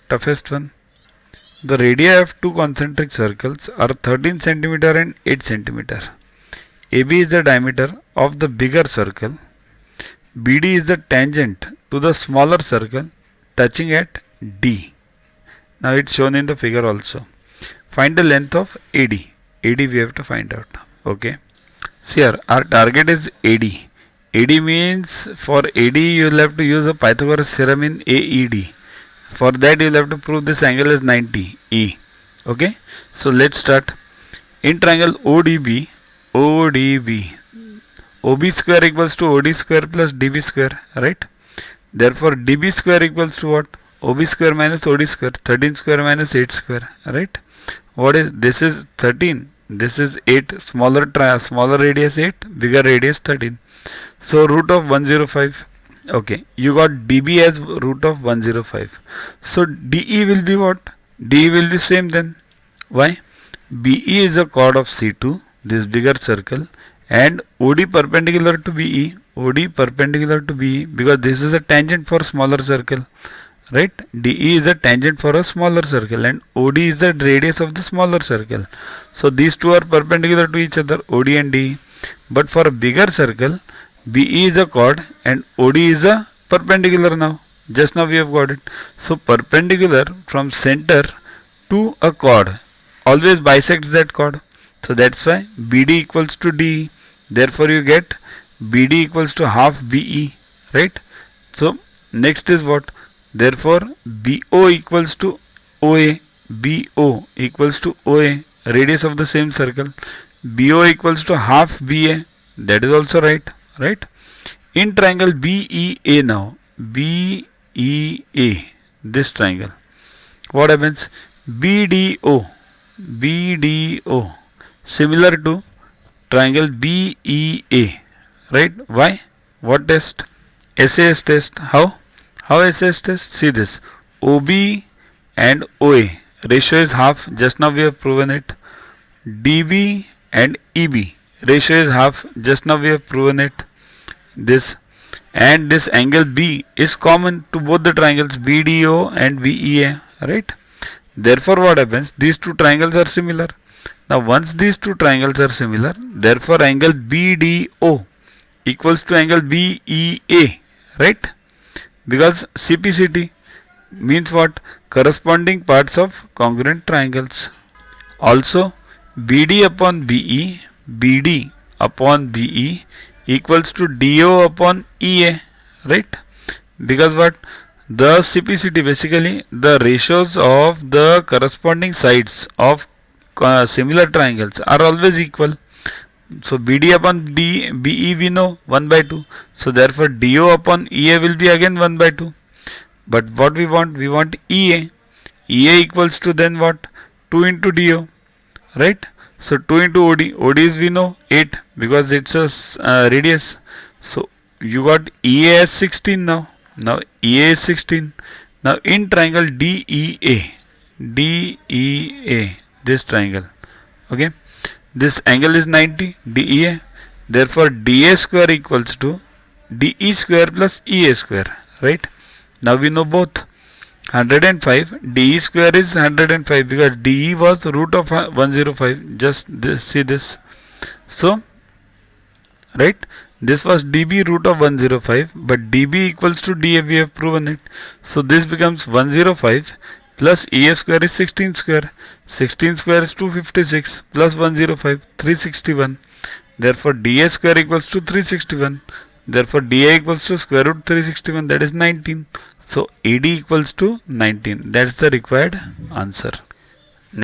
Toughest one. The radii of two concentric circles are 13 centimeter and 8 centimeter. AB is the diameter of the bigger circle. BD is the tangent to the smaller circle touching at D. Now it's shown in the figure also. Find the length of AD. AD we have to find out. Okay. So here our target is AD. AD means for AD you will have to use a Pythagoras theorem in AED. For that you will have to prove this angle is 90 E. Okay. So let's start. In triangle ODB, OB square equals to OD square plus DB square, right? Therefore DB square equals to what? OB square minus OD square, 13 square minus 8 square, right? What is this? Is 13, this is 8, smaller radius 8, bigger radius 13. So root of 105. Okay, you got DB as root of 105. So DE will be what? DE will be same then. Why? BE is a chord of C2, this bigger circle, and OD perpendicular to BE, OD perpendicular to BE, because this is a tangent for smaller circle, right? DE is a tangent for a smaller circle and OD is the radius of the smaller circle. So these two are perpendicular to each other, OD and DE. But for a bigger circle, BE is a chord and OD is a perpendicular now. Just now we have got it. So perpendicular from center to a chord always bisects that chord. So that's why BD equals to DE. Therefore you get BD equals to half BE, right? So next is what? Therefore BO equals to OA. BO equals to OA, radius of the same circle. BO equals to half BA. That is also right, right? In triangle BEA now, BEA, this triangle, what happens? BDO, BDO, similar to triangle BEA, right? Why? What test? SAS test. How? How SAS test? See this. OB and OA ratio is half. Just now we have proven it. DB and EB ratio is half. Just now we have proven it. This and this angle B is common to both the triangles BDO and BEA, right? Therefore what happens? These two triangles are similar. Now once these two triangles are similar, therefore angle BDO equals to angle BEA, right? Because CPCT means what? Corresponding parts of congruent triangles. Also BD upon BE, BD upon BE equals to DO upon EA, right? Because what? The CPCT, basically the ratios of the corresponding sides of similar triangles are always equal. So BD upon BE we know 1 by 2. So therefore DO upon EA will be again 1 by 2. But what we want? We want EA. EA equals to then what? 2 into DO, right? So 2 into OD. OD is we know 8 because it's a radius. So you got EA as 16 now. Now EA is 16. Now in triangle DEA, DEA, this triangle, okay, this angle is 90, DEA. Therefore DA square equals to DE square plus EA square, right? Now we know both. 105, DE square is 105 because DE was root of 105. Just this, see this. So, right, this was DB root of 105, but DB equals to DA, we have proven it. So this becomes 105 plus EA square is 16 square. 16 square is 256 plus 105, 361. Therefore DA square equals to 361. Therefore DA equals to square root 361, that is 19. So AD equals to 19. That's the required answer.